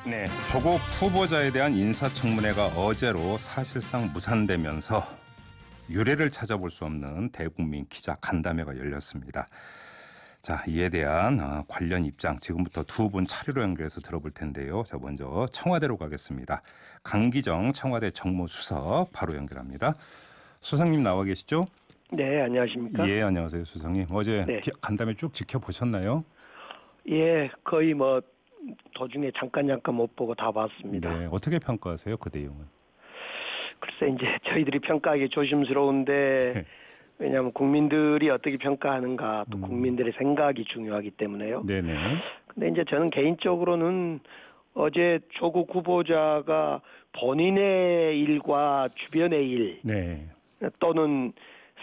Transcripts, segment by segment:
네, 조국 후보자에 대한 인사청문회가 어제로 사실상 무산되면서 유례를 찾아볼 수 없는 대국민 기자 간담회가 열렸습니다. 자, 이에 대한 관련 입장 지금부터 두 분 차례로 연결해서 들어볼 텐데요. 자, 먼저 청와대로 가겠습니다. 강기정 청와대 정무수석 바로 연결합니다. 수석님 나와 계시죠? 네, 안녕하십니까? 예, 안녕하세요, 수석님. 어제 네. 간담회 쭉 지켜보셨나요? 예, 거의 뭐 도중에 잠깐 못 보고 다 봤습니다. 네, 어떻게 평가하세요, 그 내용은? 글쎄 이제 저희들이 평가하기 조심스러운데 네. 왜냐하면 국민들이 어떻게 평가하는가 또 국민들의 생각이 중요하기 때문에요. 네네. 근데 이제 저는 개인적으로는 어제 조국 후보자가 본인의 일과 주변의 일 네. 또는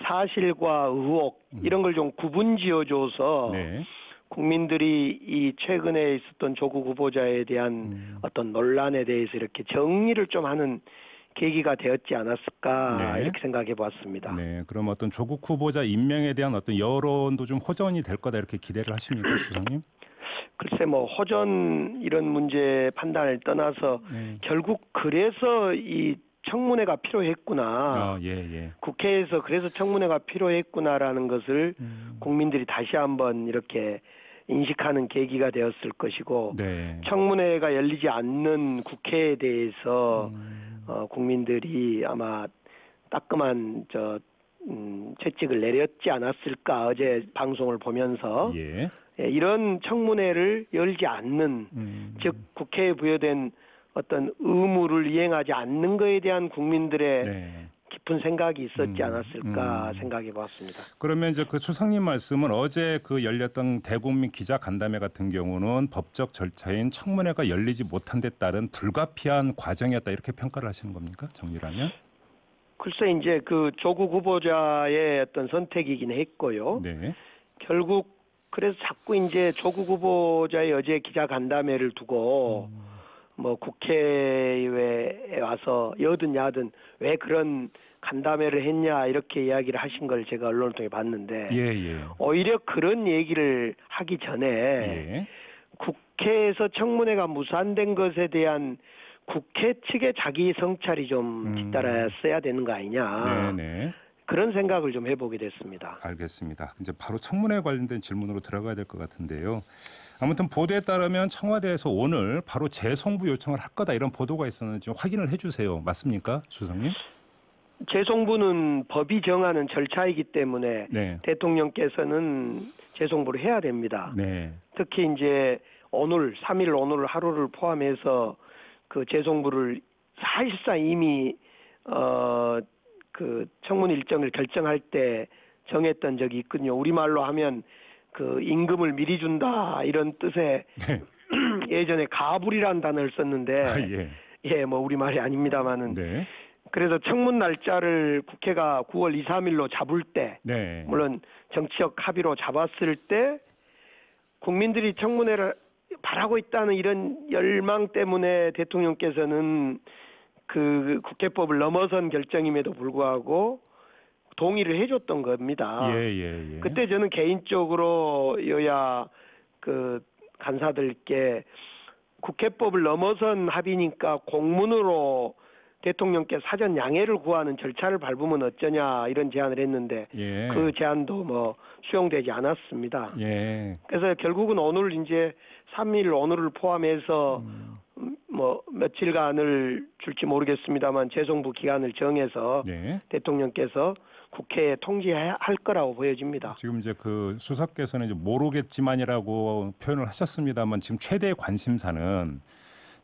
사실과 의혹 이런 걸 좀 구분지어줘서 네. 국민들이 이 최근에 있었던 조국 후보자에 대한 어떤 논란에 대해서 이렇게 정리를 좀 하는 계기가 되었지 않았을까 네. 이렇게 생각해 보았습니다. 네, 그럼 어떤 조국 후보자 임명에 대한 어떤 여론도 좀 호전이 될 거다 이렇게 기대를 하십니까, 수석님? 글쎄 뭐 호전 이런 문제 판단을 떠나서 네. 결국 그래서 이 청문회가 필요했구나. 예. 국회에서 그래서 청문회가 필요했구나라는 것을 국민들이 다시 한번 이렇게 인식하는 계기가 되었을 것이고 네. 청문회가 열리지 않는 국회에 대해서 국민들이 아마 따끔한 채찍을 내렸지 않았을까 어제 방송을 보면서 예. 이런 청문회를 열지 않는 즉 국회에 부여된 어떤 의무를 이행하지 않는 것에 대한 국민들의 네. 깊은 생각이 있었지 않았을까 생각해 봤습니다. 그러면 이제 그 수석님 말씀은 어제 그 열렸던 대국민 기자 간담회 같은 경우는 법적 절차인 청문회가 열리지 못한 데 따른 불가피한 과정이었다 이렇게 평가를 하시는 겁니까? 정리라면? 글쎄 이제 그 조국 후보자의 어떤 선택이긴 했고요. 네. 결국 그래서 자꾸 이제 조국 후보자의 어제 기자 간담회를 두고 뭐 국회에 와서 여든 야든 왜 그런 간담회를 했냐 이렇게 이야기를 하신 걸 제가 언론을 통해 봤는데 예. 오히려 그런 얘기를 하기 전에 예. 국회에서 청문회가 무산된 것에 대한 국회 측의 자기 성찰이 좀 뒤따랐어야 되는 거 아니냐 네네. 그런 생각을 좀 해보게 됐습니다. 알겠습니다. 이제 바로 청문회 관련된 질문으로 들어가야 될 것 같은데요. 아무튼 보도에 따르면 청와대에서 오늘 바로 재송부 요청을 할 거다 이런 보도가 있었는지 좀 확인을 해주세요. 맞습니까, 수석님? 재송부는 법이 정하는 절차이기 때문에 네. 대통령께서는 재송부를 해야 됩니다. 네. 특히 이제 오늘 3일 오늘 하루를 포함해서 그 재송부를 사실상 이미 그 청문 일정을 결정할 때 정했던 적이 있거든요. 우리말로 하면 그 임금을 미리 준다 이런 뜻의 네. 예전에 가불이라는 단어를 썼는데 예. 뭐 우리말이 아닙니다만은 네. 그래서 청문 날짜를 국회가 9월 2, 3일로 잡을 때 네. 물론 정치적 합의로 잡았을 때 국민들이 청문회를 바라고 있다는 이런 열망 때문에 대통령께서는 그 국회법을 넘어선 결정임에도 불구하고 동의를 해줬던 겁니다. 예. 그때 저는 개인적으로 여야 그 간사들께 국회법을 넘어선 합의니까 공문으로 대통령께 사전 양해를 구하는 절차를 밟으면 어쩌냐 이런 제안을 했는데 예. 그 제안도 뭐 수용되지 않았습니다. 예. 그래서 결국은 오늘 이제 3일 오늘을 포함해서 뭐 며칠간을 줄지 모르겠습니다만 재송부 기간을 정해서 네. 대통령께서 국회에 통지할 거라고 보여집니다. 지금 이제 그 수석께서는 이제 모르겠지만이라고 표현을 하셨습니다만 지금 최대의 관심사는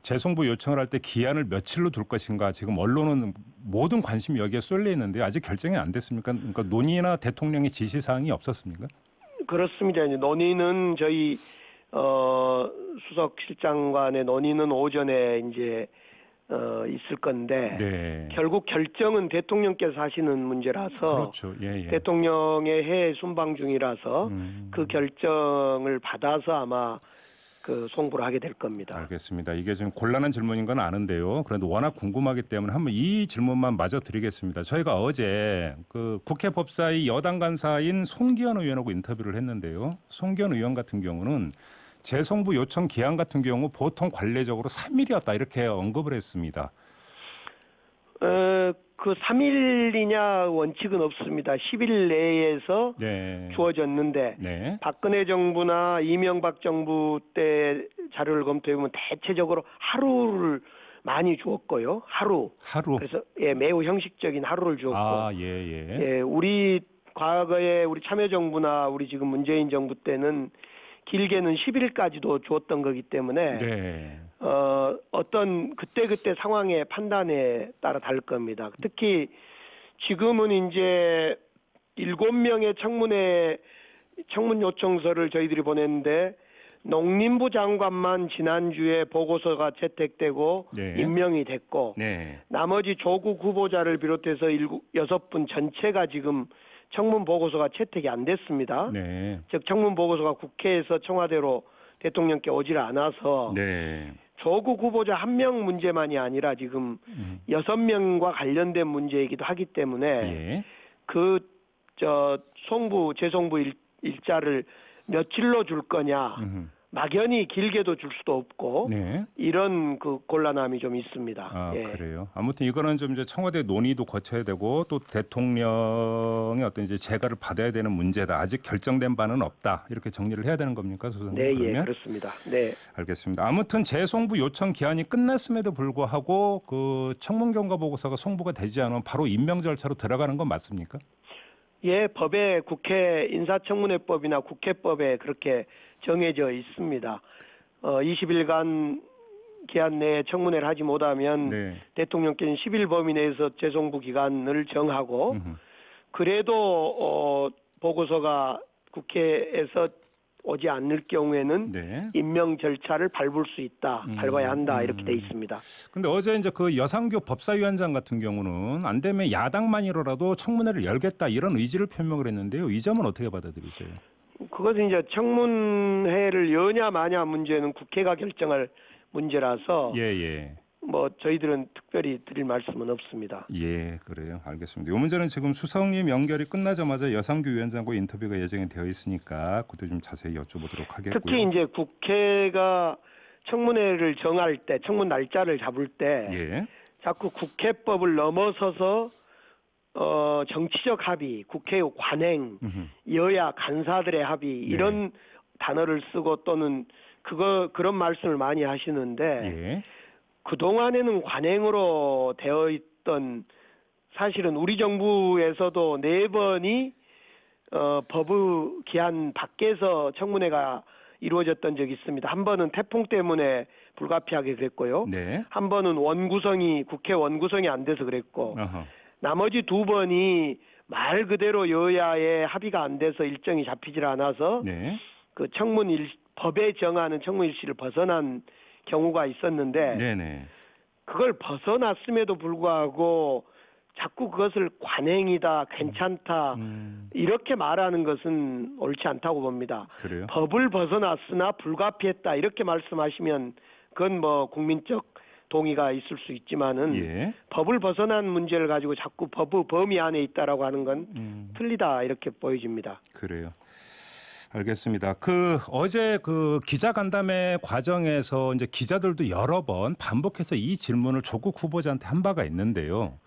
재송부 요청을 할 때 기한을 며칠로 둘 것인가 지금 언론은 모든 관심이 여기에 쏠려 있는데 아직 결정이 안 됐습니까? 그러니까 논의나 대통령의 지시 사항이 없었습니까? 그렇습니다. 이제 논의는 저희 수석 실장관의 논의는 오전에 이제 있을 건데 네. 결국 결정은 대통령께서 하시는 문제라서 그렇죠. 예. 대통령의 해외 순방 중이라서 그 결정을 받아서 아마 그 송부를 하게 될 겁니다. 알겠습니다. 이게 지금 곤란한 질문인 건 아는데요. 그런데 워낙 궁금하기 때문에 한번 이 질문만 마저 드리겠습니다. 저희가 어제 그 국회 법사위 여당 간사인 송기현 의원하고 인터뷰를 했는데요. 송기현 의원 같은 경우는 재송부 요청 기한 같은 경우 보통 관례적으로 3일이었다 이렇게 언급을 했습니다. 그 3일이냐 원칙은 없습니다. 10일 내에서 네. 주어졌는데 네. 박근혜 정부나 이명박 정부 때 자료를 검토해 보면 대체적으로 하루를 많이 주었고요. 하루. 그래서 매우 형식적인 하루를 주었고. 아, 예. 우리 과거에 우리 참여정부나 우리 지금 문재인 정부 때는 길게는 10일까지도 주었던 거기 때문에 네. 어떤 그때 상황의 판단에 따라 다를 겁니다. 특히 지금은 이제 7명의 청문 요청서를 저희들이 보냈는데 농림부 장관만 지난주에 보고서가 채택되고 네. 임명이 됐고 네. 나머지 조국 후보자를 비롯해서 6분 전체가 지금 청문 보고서가 채택이 안 됐습니다. 네. 즉 청문 보고서가 국회에서 청와대로 대통령께 오질 않아서 네. 조국 후보자 1명 문제만이 아니라 지금 6명과 관련된 문제이기도 하기 때문에 예. 재송부 일자를 며칠로 줄 거냐 막연히 길게도 줄 수도 없고 네. 이런 그 곤란함이 좀 있습니다. 아, 예. 그래요. 아무튼 이거는 좀 이제 청와대 논의도 거쳐야 되고 또 대통령의 어떤 이제 재가를 받아야 되는 문제다. 아직 결정된 바는 없다. 이렇게 정리를 해야 되는 겁니까, 소장님? 네, 그러면? 예, 그렇습니다. 네. 알겠습니다. 아무튼 재송부 요청 기한이 끝났음에도 불구하고 그 청문 경과 보고서가 송부가 되지 않으면 바로 임명 절차로 들어가는 건 맞습니까? 예, 법에 국회 인사청문회법이나 국회법에 그렇게 정해져 있습니다. 20일간 기한 내에 청문회를 하지 못하면 네. 대통령께는 10일 범위 내에서 재송부 기간을 정하고 그래도 보고서가 국회에서 오지 않을 경우에는 네. 임명 절차를 밟을 수 있다, 밟아야 한다 이렇게 돼 있습니다. 근데 어제 이제 그 여상규 법사위원장 같은 경우는 안 되면 야당만이라도 청문회를 열겠다 이런 의지를 표명을 했는데요. 이 점은 어떻게 받아들이세요? 그것은 이제 청문회를 여냐 마냐 문제는 국회가 결정할 문제라서 예. 뭐 저희들은 특별히 드릴 말씀은 없습니다. 예, 그래요. 알겠습니다. 이 문제는 지금 수석님 연결이 끝나자마자 여상규 위원장과 인터뷰가 예정이 되어 있으니까 그것도 좀 자세히 여쭤보도록 하겠고요. 특히 이제 국회가 청문회를 정할 때, 청문 날짜를 잡을 때 예. 자꾸 국회법을 넘어서서 정치적 합의, 국회의 관행, 여야 간사들의 합의 이런 단어를 쓰고 또는 그런 말씀을 많이 하시는데 예. 그동안에는 관행으로 되어 있던 사실은 우리 정부에서도 4번이 법의 기한 밖에서 청문회가 이루어졌던 적이 있습니다. 한 번은 태풍 때문에 불가피하게 그랬고요. 네. 한 번은 국회 원구성이 안 돼서 그랬고 어허. 나머지 2번이 말 그대로 여야의 합의가 안 돼서 일정이 잡히질 않아서 네. 그 법에 정하는 청문 일시를 벗어난 경우가 있었는데 네네. 그걸 벗어났음에도 불구하고 자꾸 그것을 관행이다, 괜찮다 이렇게 말하는 것은 옳지 않다고 봅니다. 그래요? 법을 벗어났으나 불가피했다 이렇게 말씀하시면 그건 뭐 국민적 동의가 있을 수 있지만은 예. 법을 벗어난 문제를 가지고 자꾸 법의 범위 안에 있다라고 하는 건 틀리다 이렇게 보여집니다. 그래요. 알겠습니다. 어제 기자간담회 과정에서 이제 기자들도 여러 번 반복해서 이 질문을 조국 후보자한테 한 바가 있는데요.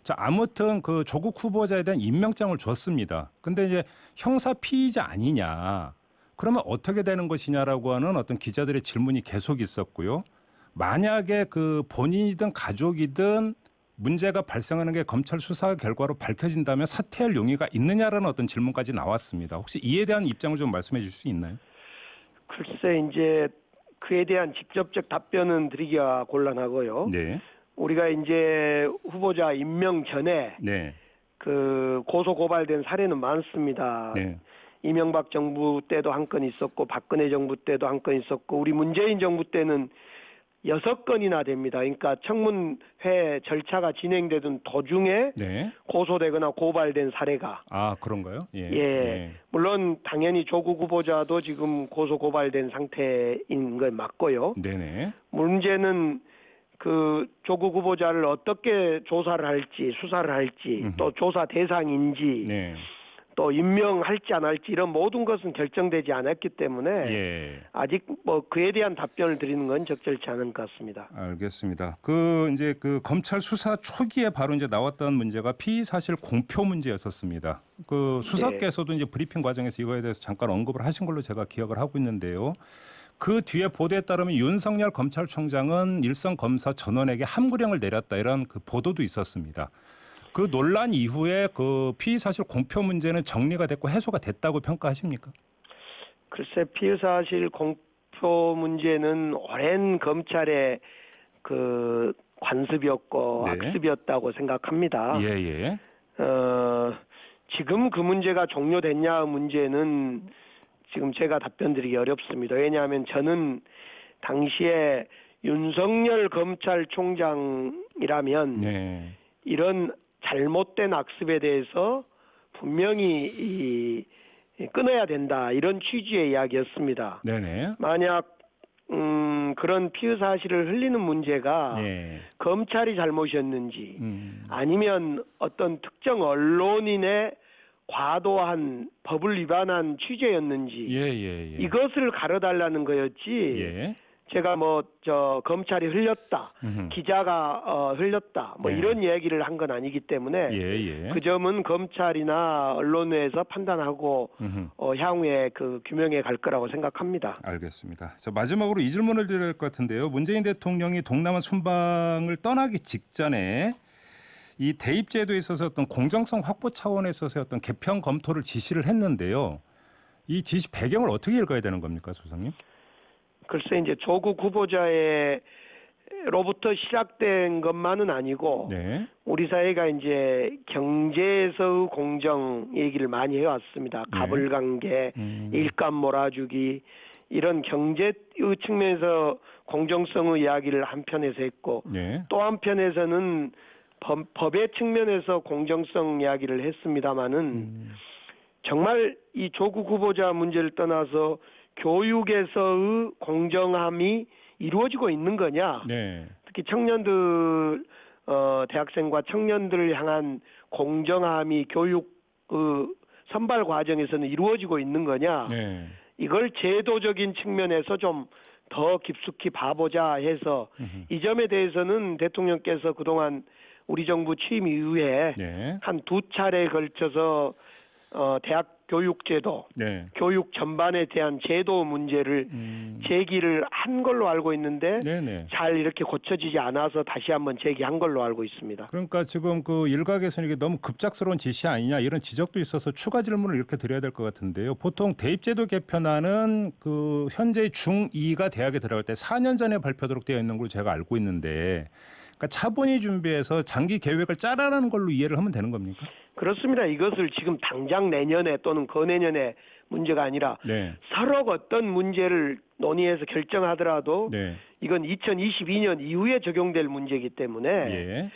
자, 아무튼 조국 후보자에 대한 임명장을 줬습니다. 근데 이제 형사 피의자 아니냐. 그러면 어떻게 되는 것이냐라고 하는 어떤 기자들의 질문이 계속 있었고요. 만약에 본인이든 가족이든 문제가 발생하는 게 검찰 수사 결과로 밝혀진다면 사퇴할 용의가 있느냐라는 어떤 질문까지 나왔습니다. 혹시 이에 대한 입장을 좀 말씀해 주실 수 있나요? 글쎄 이제 그에 대한 직접적 답변은 드리기가 곤란하고요. 네. 우리가 이제 후보자 임명 전에 네. 고소 고발된 사례는 많습니다. 네. 이명박 정부 때도 한 건 있었고 박근혜 정부 때도 한 건 있었고 우리 문재인 정부 때는 6건이나 됩니다. 그러니까 청문회 절차가 진행되던 도중에 네. 고소되거나 고발된 사례가. 아, 그런가요? 예. 예. 물론 당연히 조국 후보자도 지금 고소 고발된 상태인 건 맞고요. 네네. 문제는 조국 후보자를 어떻게 조사를 할지 수사를 할지 또 조사 대상인지 네. 또 임명할지 안 할지 이런 모든 것은 결정되지 않았기 때문에 예. 아직 뭐 그에 대한 답변을 드리는 건 적절치 않은 것 같습니다. 알겠습니다. 이제 검찰 수사 초기에 바로 이제 나왔던 문제가 피의 사실 공표 문제였었습니다. 수석께서도 이제 브리핑 과정에서 이거에 대해서 잠깐 언급을 하신 걸로 제가 기억을 하고 있는데요. 그 뒤에 보도에 따르면 윤석열 검찰총장은 일선 검사 전원에게 함구령을 내렸다 이런 보도도 있었습니다. 그 논란 이후에 피의 사실 공표 문제는 정리가 됐고 해소가 됐다고 평가하십니까? 글쎄 피의 사실 공표 문제는 오랜 검찰의 관습이었고 네. 악습이었다고 생각합니다. 예. 지금 그 문제가 종료됐냐 문제는 지금 제가 답변드리기 어렵습니다. 왜냐하면 저는 당시에 윤석열 검찰총장이라면 네. 이런 잘못된 악습에 대해서 분명히 끊어야 된다 이런 취지의 이야기였습니다. 네네. 만약 그런 피의 사실을 흘리는 문제가 예. 검찰이 잘못이었는지 아니면 어떤 특정 언론인의 과도한 법을 위반한 취재였는지 예. 이것을 가려달라는 거였지. 예. 제가 검찰이 흘렸다, 기자가 흘렸다, 네. 이런 얘기를 한 건 아니기 때문에 예. 그 점은 검찰이나 언론에서 판단하고 향후에 규명해 갈 거라고 생각합니다. 알겠습니다. 자, 마지막으로 이 질문을 드려야 할 것 같은데요. 문재인 대통령이 동남아 순방을 떠나기 직전에 이 대입제도에 있어서 어떤 공정성 확보 차원에 있어서 어떤 개편 검토를 지시를 했는데요. 이 지시 배경을 어떻게 읽어야 되는 겁니까, 소장님? 글쎄 이제 조국 후보자로부터 시작된 것만은 아니고 네. 우리 사회가 이제 경제에서의 공정 얘기를 많이 해왔습니다. 가불관계, 일감 몰아주기 이런 경제의 측면에서 공정성의 이야기를 한편에서 했고 네. 또 한편에서는 법의 측면에서 공정성 이야기를 했습니다마는 정말 이 조국 후보자 문제를 떠나서 교육에서의 공정함이 이루어지고 있는 거냐? 네. 특히 대학생과 청년들을 향한 공정함이 교육 선발 과정에서는 이루어지고 있는 거냐? 네. 이걸 제도적인 측면에서 좀 더 깊숙이 봐보자 해서 이 점에 대해서는 대통령께서 그동안 우리 정부 취임 이후에 네. 한 2차례에 걸쳐서 대학 교육제도, 네. 교육 전반에 대한 제도 문제를 제기를 한 걸로 알고 있는데 네네. 잘 이렇게 고쳐지지 않아서 다시 한번 제기한 걸로 알고 있습니다. 그러니까 지금 일각에서는 이게 너무 급작스러운 지시 아니냐 이런 지적도 있어서 추가 질문을 이렇게 드려야 될 것 같은데요. 보통 대입제도 개편안은 현재 중2가 대학에 들어갈 때 4년 전에 발표하도록 되어 있는 걸로 제가 알고 있는데 그러니까 차분히 준비해서 장기 계획을 짜라는 걸로 이해를 하면 되는 겁니까? 그렇습니다. 이것을 지금 당장 내년에 또는 거내년에 문제가 아니라 네. 서로 어떤 문제를 논의해서 결정하더라도 네. 이건 2022년 이후에 적용될 문제이기 때문에 예.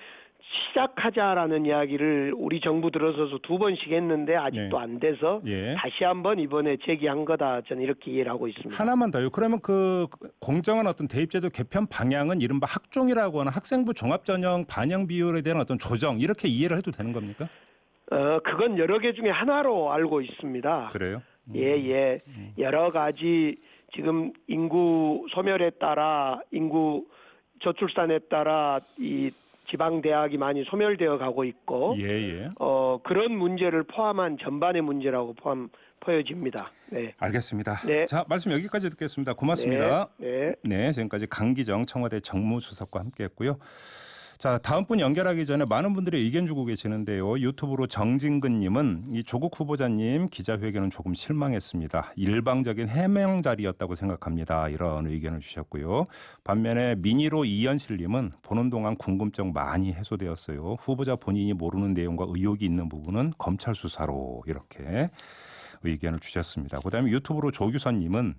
시작하자라는 이야기를 우리 정부 들어서서 2번씩 했는데 아직도 네. 안 돼서 예. 다시 한번 이번에 제기한 거다. 저는 이렇게 이해를 하고 있습니다. 하나만 더요. 그러면 공정한 어떤 대입제도 개편 방향은 이른바 학종이라고 하는 학생부 종합전형 반영 비율에 대한 어떤 조정 이렇게 이해를 해도 되는 겁니까? 그건 여러 개 중에 하나로 알고 있습니다. 그래요? 예. 여러 가지 지금 인구 소멸에 따라 인구 저출산에 따라 이 지방 대학이 많이 소멸되어 가고 있고 예. 그런 문제를 포함한 전반의 문제라고 보여집니다. 네. 알겠습니다. 네. 자, 말씀 여기까지 듣겠습니다. 고맙습니다. 네. 지금까지 강기정 청와대 정무수석과 함께했고요. 자, 다음 분 연결하기 전에 많은 분들이 의견 주고 계시는데요. 유튜브로 정진근님은 이 조국 후보자님 기자회견은 조금 실망했습니다. 일방적인 해명 자리였다고 생각합니다. 이런 의견을 주셨고요. 반면에 미니로 이현실님은 보는 동안 궁금증 많이 해소되었어요. 후보자 본인이 모르는 내용과 의혹이 있는 부분은 검찰 수사로 이렇게 의견을 주셨습니다. 그다음에 유튜브로 조규선님은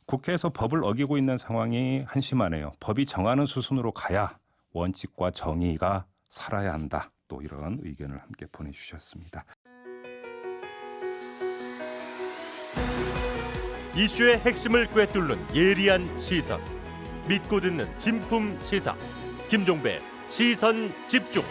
국회에서 법을 어기고 있는 상황이 한심하네요. 법이 정하는 수순으로 가야 원칙과 정의가 살아야 한다. 또 이런 의견을 함께 보내주셨습니다. 이슈의 핵심을 꿰뚫는 예리한 시선, 믿고 듣는 진품 시사, 김종배 시선 집중.